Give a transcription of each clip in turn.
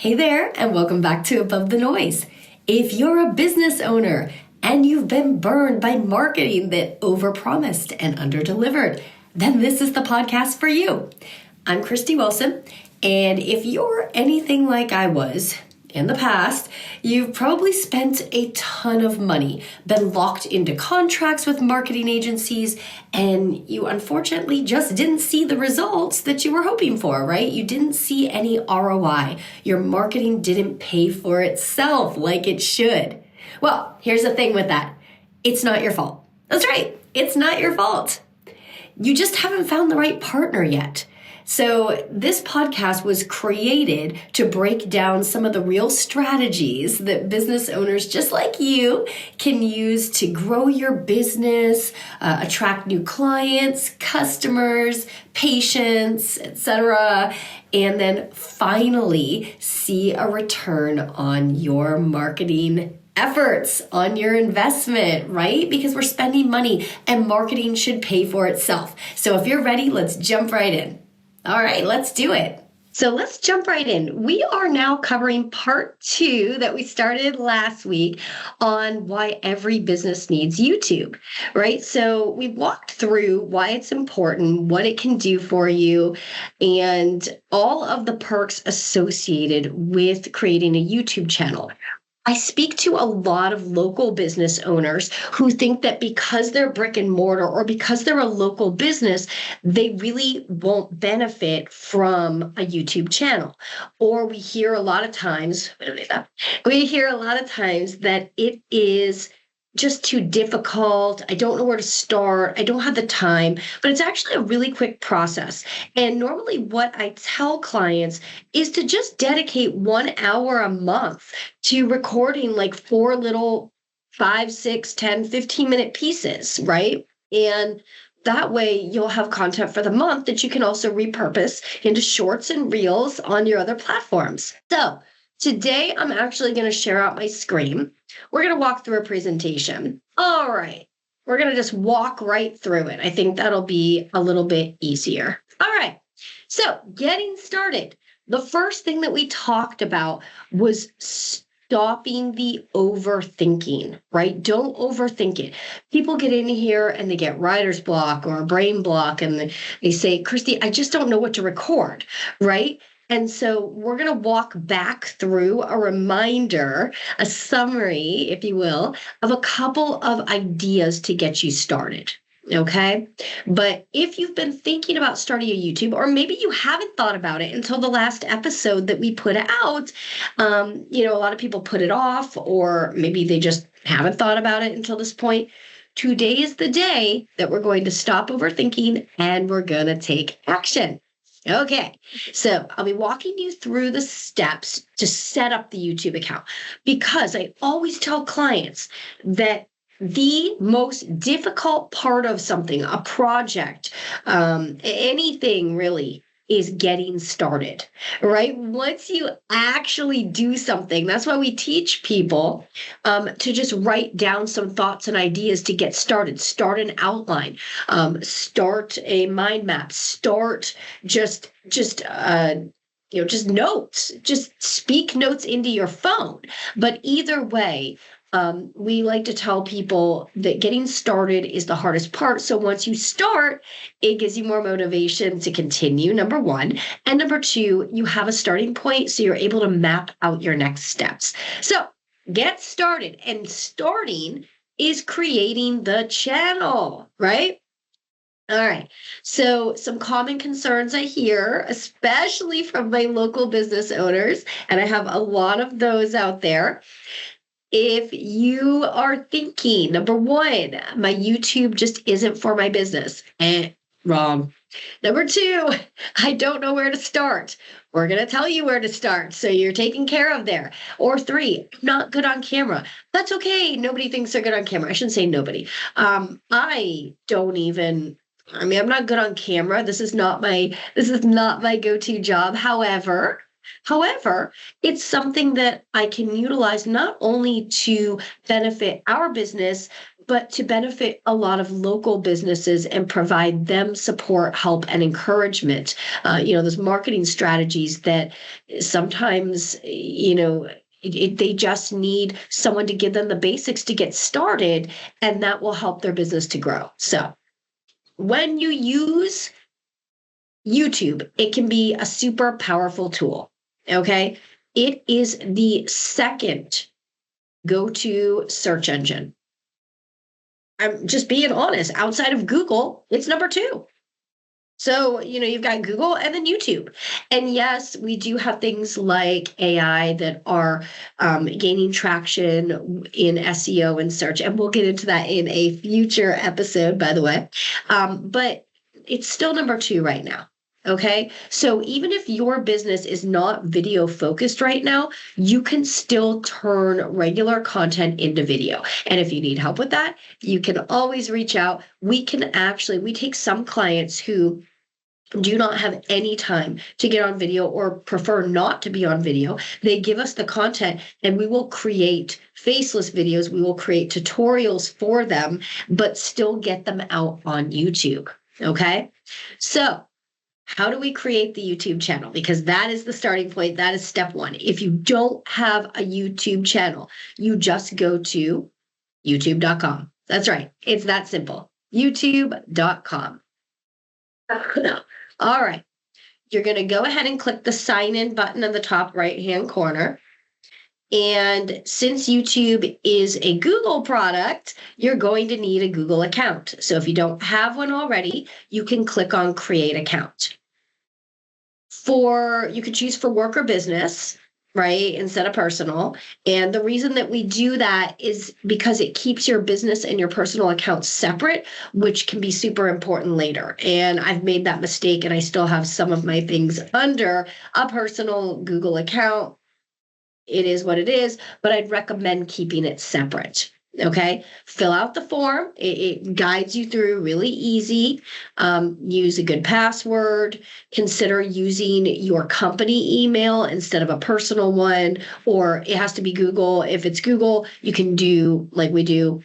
Hey there, and welcome back to Above the Noise. If you're a business owner and you've been burned by marketing that overpromised and underdelivered, then this is the podcast for you. I'm Christy Wilson, and if you're anything like I was in the past, you've probably spent a ton of money, been locked into contracts with marketing agencies, and you unfortunately just didn't see the results that you were hoping for, right? You didn't see any ROI. Your marketing didn't pay for itself like it should. Well, here's the thing with that. It's not your fault. That's right. It's not your fault. You just haven't found the right partner yet. So this podcast was created to break down some of the real strategies that business owners just like you can use to grow your business, attract new clients, customers, patients, etc., and then finally see a return on your marketing efforts, on your investment, right? Because we're spending money and marketing should pay for itself. So if you're ready, let's jump right in. All right, let's do it. So let's jump right in. We are now covering part 2 that we started last week on why every business needs YouTube, right? So we walked through why it's important, what it can do for you, and all of the perks associated with creating a YouTube channel. I speak to a lot of local business owners who think that because they're brick and mortar or because they're a local business, they really won't benefit from a YouTube channel. Or we hear a lot of times that it is just too difficult. I don't know where to start. I don't have the time, but it's actually a really quick process. And normally what I tell clients is to just dedicate 1 hour a month to recording like 4 little 5, 6, 10, 15-minute pieces, right? And that way you'll have content for the month that you can also repurpose into shorts and reels on your other platforms. So today I'm actually going to share out my screen. We're going to walk through a presentation. All right. We're going to just walk right through it. I think that'll be a little bit easier. All right. So getting started. The first thing that we talked about was stopping the overthinking, right? Don't overthink it. People get in here and they get writer's block or a brain block and they say, Christy, I just don't know what to record, right? And so we're going to walk back through a reminder, a summary, if you will, of a couple of ideas to get you started. Okay. But if you've been thinking about starting a YouTube, or maybe you haven't thought about it until the last episode that we put out, a lot of people put it off, or maybe they just haven't thought about it until this point. Today is the day that we're going to stop overthinking and we're going to take action. Okay, so I'll be walking you through the steps to set up the YouTube account because I always tell clients that the most difficult part of something, a project, anything really, is getting started, right? Once you actually do something, that's why we teach people to just write down some thoughts and ideas to get started. Start an outline, start a mind map, start just notes, just speak notes into your phone. But either way, we like to tell people that getting started is the hardest part. So once you start, it gives you more motivation to continue, number one. And number two, you have a starting point, so you're able to map out your next steps. So get started. And starting is creating the channel, right? All right. So some common concerns I hear, especially from my local business owners, and I have a lot of those out there. If you are thinking, number one, my YouTube just isn't for my business, wrong. Number two, I don't know where to start. We're going to tell you where to start, so you're taken care of there. Or three, I'm not good on camera. That's okay. Nobody thinks they're good on camera. I shouldn't say nobody. I'm not good on camera. This is not my go-to job. However, it's something that I can utilize not only to benefit our business, but to benefit a lot of local businesses and provide them support, help, and encouragement. Those marketing strategies that sometimes, they just need someone to give them the basics to get started, and that will help their business to grow. So when you use YouTube, it can be a super powerful tool. Okay. It is the second go-to search engine. I'm just being honest. Outside of Google, it's number 2. So, you've got Google and then YouTube. And yes, we do have things like AI that are gaining traction in SEO and search. And we'll get into that in a future episode, by the way. But it's still number 2 right now. Okay. So even if your business is not video focused right now, you can still turn regular content into video. And if you need help with that, you can always reach out. We take some clients who do not have any time to get on video or prefer not to be on video. They give us the content and we will create faceless videos. We will create tutorials for them, but still get them out on YouTube. Okay. So how do we create the YouTube channel? Because that is the starting point. That is step 1. If you don't have a YouTube channel, you just go to youtube.com. That's right. It's that simple. youtube.com. All right. You're going to go ahead and click the sign in button in the top right-hand corner. And since YouTube is a Google product, you're going to need a Google account. So if you don't have one already, you can click on create account. You could choose for work or business, right, instead of personal. And the reason that we do that is because it keeps your business and your personal accounts separate, which can be super important later. And I've made that mistake and I still have some of my things under a personal Google account. It is what it is, but I'd recommend keeping it separate. Okay. Fill out the form. It guides you through, really easy. Use a good password. Consider using your company email instead of a personal one, or it has to be Google. If it's Google, you can do like we do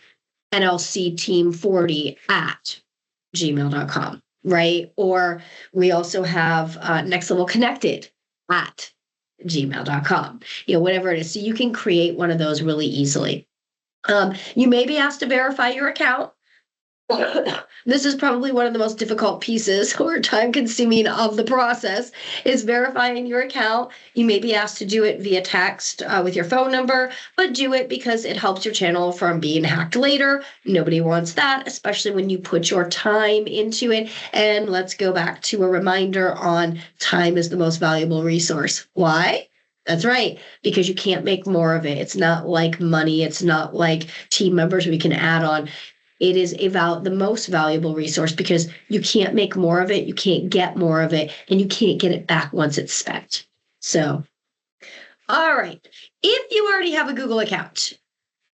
nlcteam40@gmail.com, right? Or we also have Next Level Connected at gmail.com, whatever it is. So you can create one of those really easily. You may be asked to verify your account. This is probably one of the most difficult pieces or time consuming of the process is verifying your account. You may be asked to do it via text with your phone number, but do it because it helps your channel from being hacked later. Nobody wants that, especially when you put your time into it. And let's go back to a reminder on time is the most valuable resource. Why? That's right, because you can't make more of it. It's not like money. It's not like team members we can add on. It is the most valuable resource because you can't make more of it. You can't get more of it, and you can't get it back once it's spent. So, all right. If you already have a Google account,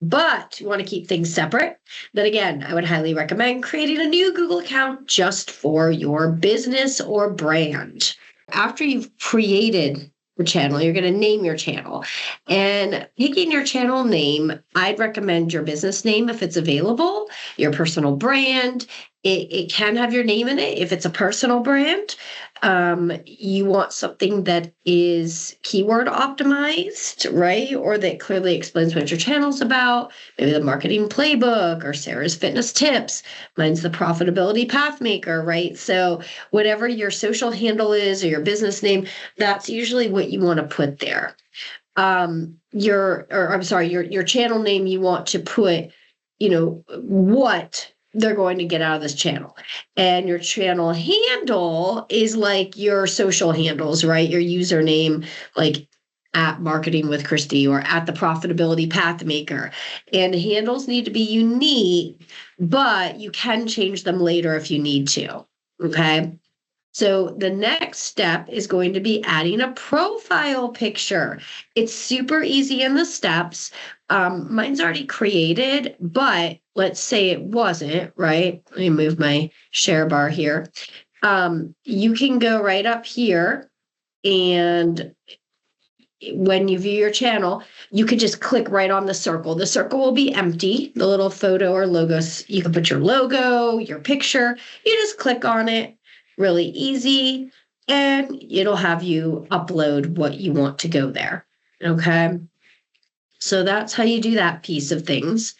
but you want to keep things separate, then again, I would highly recommend creating a new Google account just for your business or brand. After you've created the channel, you're going to name your channel. And picking your channel name, I'd recommend your business name if it's available, your personal brand. It can have your name in it if it's a personal brand. You want something that is keyword optimized, right? Or that clearly explains what your channel's about. Maybe the marketing playbook or Sarah's fitness tips. Mine's the profitability path maker, right? So whatever your social handle is or your business name, that's usually what you want to put there. Your channel name, you want to put, what they're going to get out of this channel. And your channel handle is like your social handles, right? Your username, like at Marketing with Christy or at the Profitability Path Maker. And handles need to be unique, but you can change them later if you need to. Okay. So the next step is going to be adding a profile picture. It's super easy in the steps. Mine's already created, but let's say it wasn't, right? Let me move my share bar here. You can go right up here and when you view your channel, you could just click right on the circle. The circle will be empty, the little photo or logos. You can put your logo, your picture. You just click on it, really easy, and it'll have you upload what you want to go there. Okay. So that's how you do that piece of things.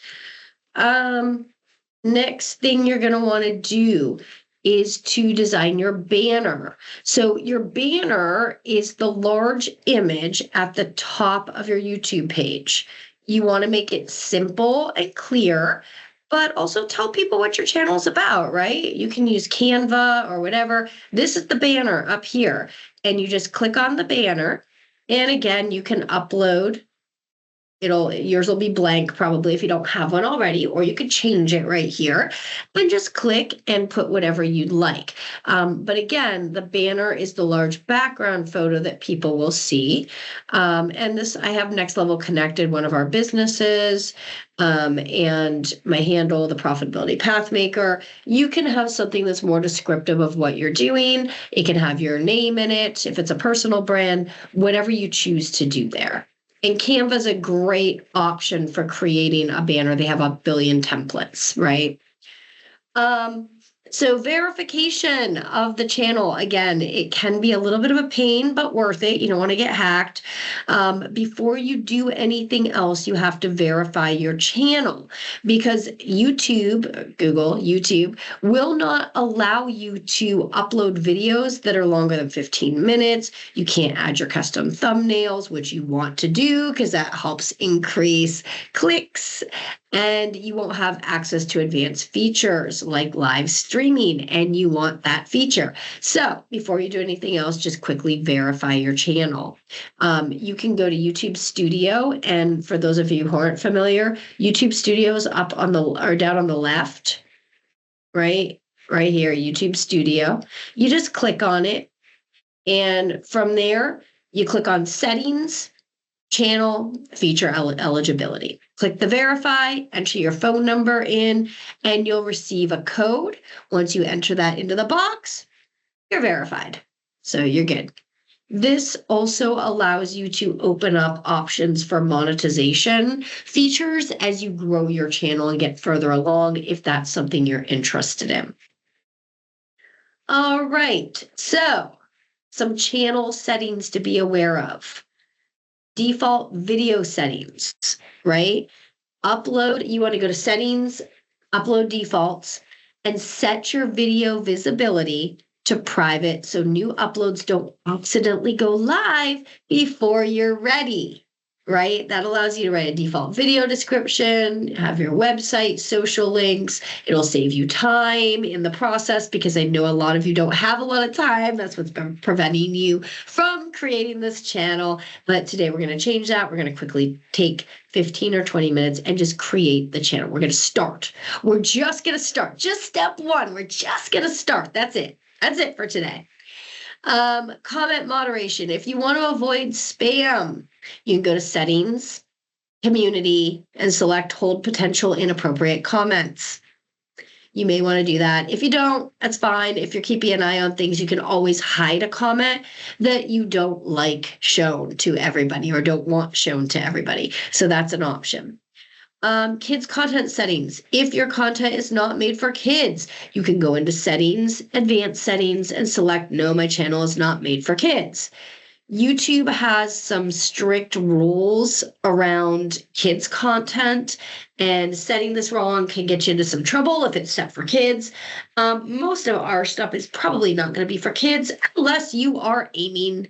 Next thing you're going to want to do is to design your banner. So your banner is the large image at the top of your YouTube page. You want to make it simple and clear, but also tell people what your channel is about, right? You can use Canva or whatever. This is the banner up here, and you just click on the banner. And again, you can upload. Yours will be blank probably if you don't have one already, or you could change it right here and just click and put whatever you'd like. But again, the banner is the large background photo that people will see. And this, I have Next Level Connected, one of our businesses, and my handle, the Profitability Pathmaker. You can have something that's more descriptive of what you're doing. It can have your name in it if it's a personal brand, whatever you choose to do there. And Canva is a great option for creating a banner. They have a billion templates, right? So verification of the channel, again, it can be a little bit of a pain, but worth it. You don't want to get hacked. Before you do anything else, you have to verify your channel, because YouTube will not allow you to upload videos that are longer than 15 minutes. You can't add your custom thumbnails, which you want to do because that helps increase clicks. And you won't have access to advanced features like live streaming, and you want that feature. So before you do anything else, just quickly verify your channel. You can go to YouTube Studio, and for those of you who aren't familiar, YouTube Studio is up on or down on the left, right here, YouTube Studio. You just click on it, and from there, you click on Settings, Channel, Feature Eligibility. Click the verify, enter your phone number in, and you'll receive a code. Once you enter that into the box, you're verified. So you're good. This also allows you to open up options for monetization features as you grow your channel and get further along, if that's something you're interested in. All right, so some channel settings to be aware of. Default video settings, right? You want to go to settings, upload defaults, and set your video visibility to private so new uploads don't accidentally go live before you're ready, right? That allows you to write a default video description, have your website, social links. It'll save you time in the process, because I know a lot of you don't have a lot of time. That's what's been preventing you from creating this channel. But today we're going to change that. We're going to quickly take 15 or 20 minutes and just create the channel. We're going to start. We're just going to start. Just step one. We're just going to start. That's it. That's it for today. Comment moderation. If you want to avoid spam, you can go to Settings, Community, and select Hold Potential Inappropriate Comments. You may want to do that. If you don't, that's fine. If you're keeping an eye on things, you can always hide a comment that you don't like shown to everybody or don't want shown to everybody. So that's an option. Kids content settings. If your content is not made for kids, you can go into Settings, Advanced Settings, and select No, my channel is not made for kids. YouTube has some strict rules around kids content, and setting this wrong can get you into some trouble if it's set for kids. Most of our stuff is probably not going to be for kids unless you are aiming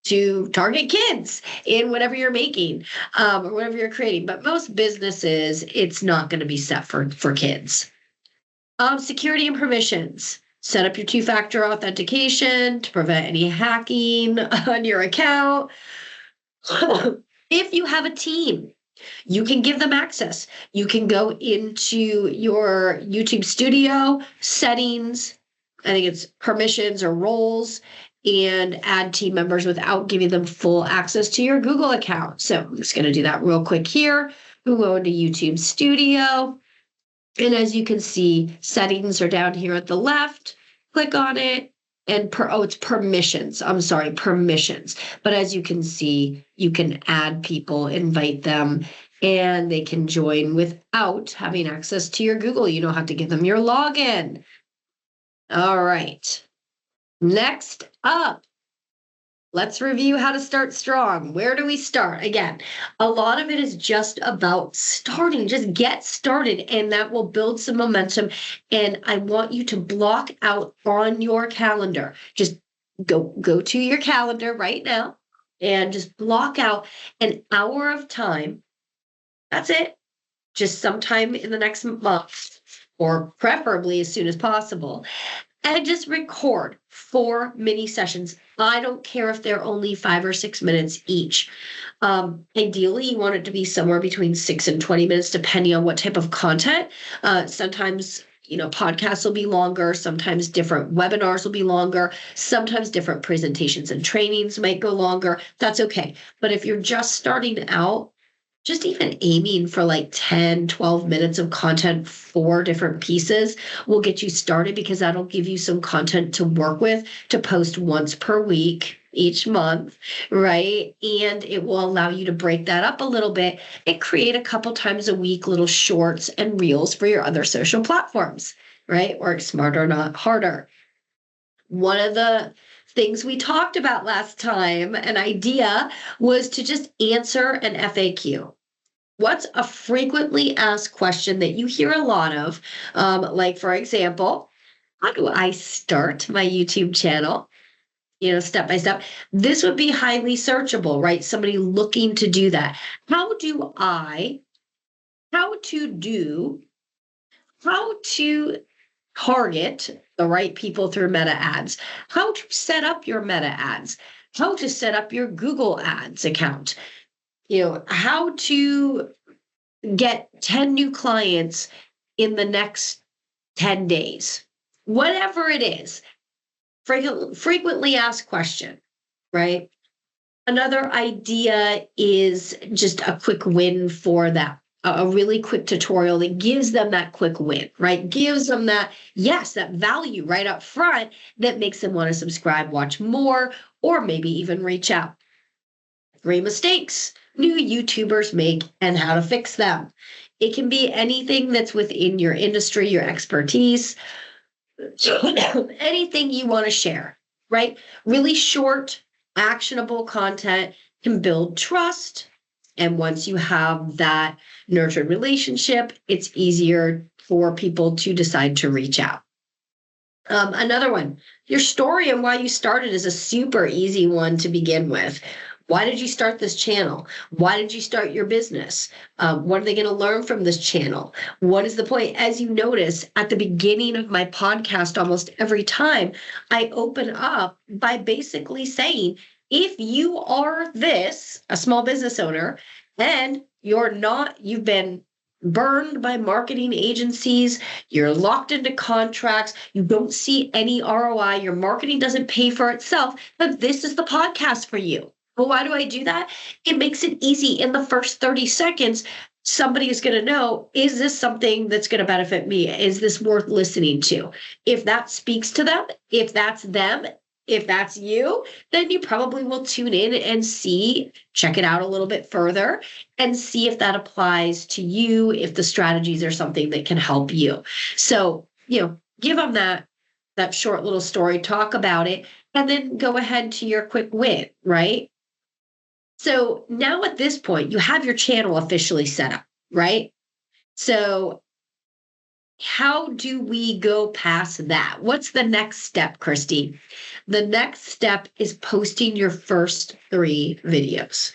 to target kids in whatever you're making or whatever you're creating. But most businesses, it's not going to be set for kids. Security and permissions. Set up your two-factor authentication to prevent any hacking on your account. If you have a team, you can give them access. You can go into your YouTube Studio settings, I think it's permissions or roles, and add team members without giving them full access to your Google account. So I'm just going to do that real quick here. We'll go into YouTube Studio. And as you can see, settings are down here at the left. Click on it, it's permissions. I'm sorry, permissions. But as you can see, you can add people, invite them, and they can join without having access to your Google. You don't have to give them your login. All right. Next up, let's review how to start strong. Where do we start? Again, a lot of it is just about starting. Just get started, and that will build some momentum. And I want you to block out on your calendar. Just go to your calendar right now and just block out an hour of time. That's it. Just sometime in the next month, or preferably as soon as possible. And just record 4 mini sessions. I don't care if they're only 5 or 6 minutes each. Ideally, you want it to be somewhere between 6 and 20 minutes, depending on what type of content. Sometimes, podcasts will be longer. Sometimes different webinars will be longer. Sometimes different presentations and trainings might go longer. That's okay. But if you're just starting out, just even aiming for like 10, 12 minutes of content, 4 different pieces will get you started, because that'll give you some content to work with, to post once per week each month, right? And it will allow you to break that up a little bit and create a couple times a week little shorts and reels for your other social platforms, right? Work smarter, not harder. One of the things we talked about last time, an idea, was to just answer an FAQ. What's a frequently asked question that you hear a lot of? Like, for example, how do I start my YouTube channel? Step by step. This would be highly searchable, right? Somebody looking to do that. How to target the right people through meta ads, how to set up your meta ads, how to set up your Google Ads account, how to get 10 new clients in the next 10 days, whatever it is. Frequently asked question, right? Another idea is just a quick win for that. A really quick tutorial that gives them that quick win, right? Gives them that value right up front that makes them want to subscribe, watch more, or maybe even reach out. 3 mistakes new YouTubers make and how to fix them. It can be anything that's within your industry, your expertise, anything you want to share, right? Really short, actionable content can build trust. And once you have that nurtured relationship, it's easier for people to decide to reach out. Another one, your story and why you started is a super easy one to begin with. Why did you start this channel? Why did you start your business? What are they going to learn from this channel? What is the point? As you notice, at the beginning of my podcast, almost every time, I open up by basically saying, if you are a small business owner, and you've been burned by marketing agencies, you're locked into contracts, you don't see any ROI, your marketing doesn't pay for itself, then this is the podcast for you. Well, why do I do that? It makes it easy. In the first 30 seconds, somebody is going to know, is this something that's going to benefit me? Is this worth listening to? If that speaks to them, if that's them, if that's you, then you probably will tune in and check it out a little bit further and see if that applies to you, if the strategies are something that can help you. So, give them that short little story, talk about it, and then go ahead to your quick win, right? So now at this point, you have your channel officially set up, right? So how do we go past that? What's the next step, Christy? The next step is posting your first 3 videos.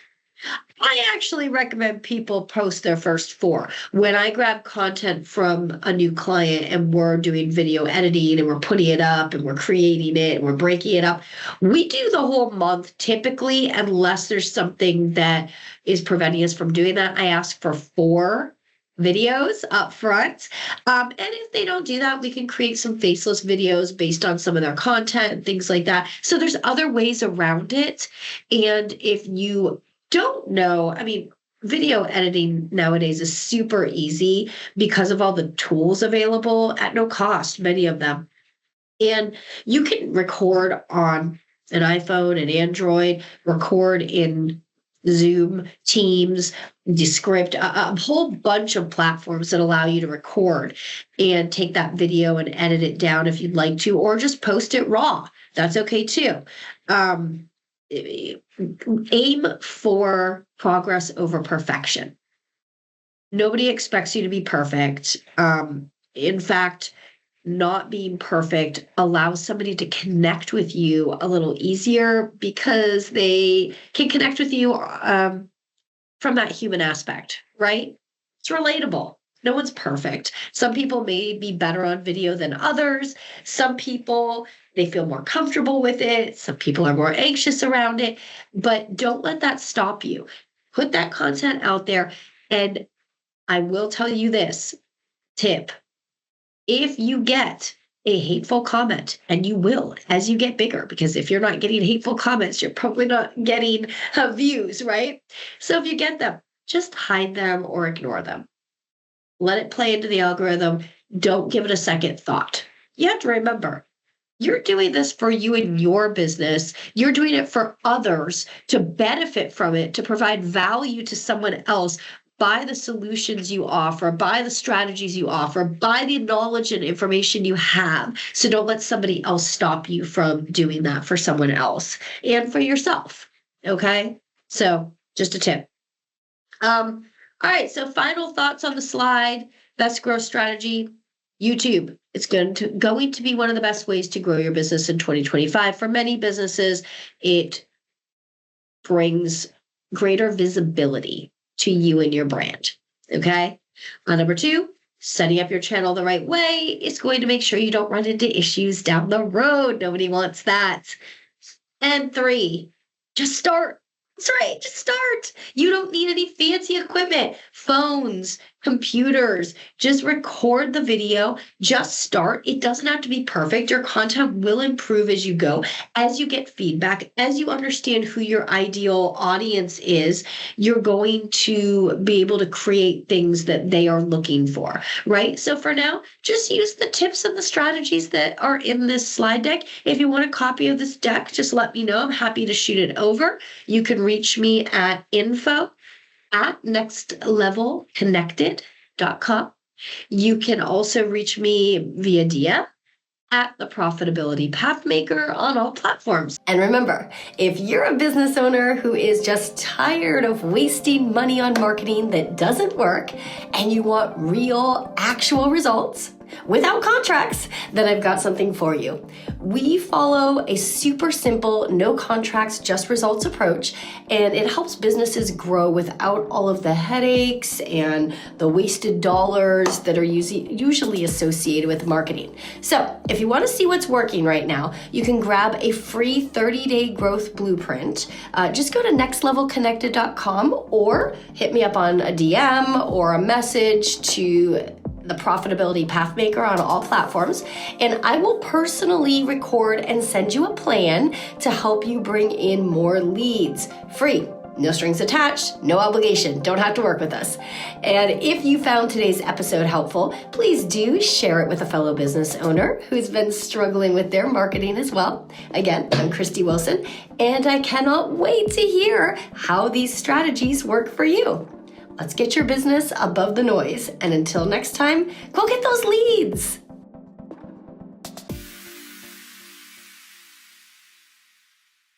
I actually recommend people post their first 4. When I grab content from a new client and we're doing video editing and we're putting it up and we're creating it and we're breaking it up, we do the whole month typically, unless there's something that is preventing us from doing that. I ask for 4 videos up front. And if they don't do that, we can create some faceless videos based on some of their content and things like that. So there's other ways around it. And if you don't know, video editing nowadays is super easy because of all the tools available at no cost, many of them. And you can record on an iPhone, an Android, record in Zoom, Teams, Descript, a whole bunch of platforms that allow you to record and take that video and edit it down if you'd like to, or just post it raw. That's okay too. Aim for progress over perfection. Nobody expects you to be perfect. In fact, not being perfect allows somebody to connect with you a little easier because they can connect with you from that human aspect, right? It's relatable. No one's perfect. Some people may be better on video than others. Some people, they feel more comfortable with it. Some people are more anxious around it, but don't let that stop you. Put that content out there. And I will tell you this tip. If you get a hateful comment, and you will as you get bigger, because if you're not getting hateful comments, you're probably not getting views, right? So if you get them, just hide them or ignore them. Let it play into the algorithm. Don't give it a second thought. You have to remember, you're doing this for you and your business. You're doing it for others to benefit from it, to provide value to someone else. By the solutions you offer, by the strategies you offer, by the knowledge and information you have. So don't let somebody else stop you from doing that for someone else and for yourself. Okay? So just a tip. All right. So final thoughts on the slide. Best growth strategy, YouTube. It's going to be one of the best ways to grow your business in 2025. For many businesses, it brings greater visibility to you and your brand. Okay. Number 2, setting up your channel the right way is going to make sure you don't run into issues down the road. Nobody wants that. And 3, just start. That's right. Just start. You don't need any fancy equipment, phones, computers. Just record the video. Just start. It doesn't have to be perfect. Your content will improve as you go. As you get feedback, as you understand who your ideal audience is, you're going to be able to create things that they are looking for, right? So for now, just use the tips and the strategies that are in this slide deck. If you want a copy of this deck, just let me know. I'm happy to shoot it over. You can reach me at info@nextlevelconnected.com. You can also reach me via DM at the Profitability Pathmaker on all platforms. And remember, if you're a business owner who is just tired of wasting money on marketing that doesn't work and you want real, actual results without contracts, then I've got something for you. We follow a super simple, no contracts, just results approach, and it helps businesses grow without all of the headaches and the wasted dollars that are usually associated with marketing. So if you want to see what's working right now, you can grab a free 30-day growth blueprint. Just go to nextlevelconnected.com or hit me up on a DM or a message to the Profitability Pathmaker on all platforms, and I will personally record and send you a plan to help you bring in more leads. Free, no strings attached, no obligation, don't have to work with us. And if you found today's episode helpful, please do share it with a fellow business owner who's been struggling with their marketing as well. Again, I'm Christy Wilson, and I cannot wait to hear how these strategies work for you. Let's get your business above the noise. And until next time, go get those leads.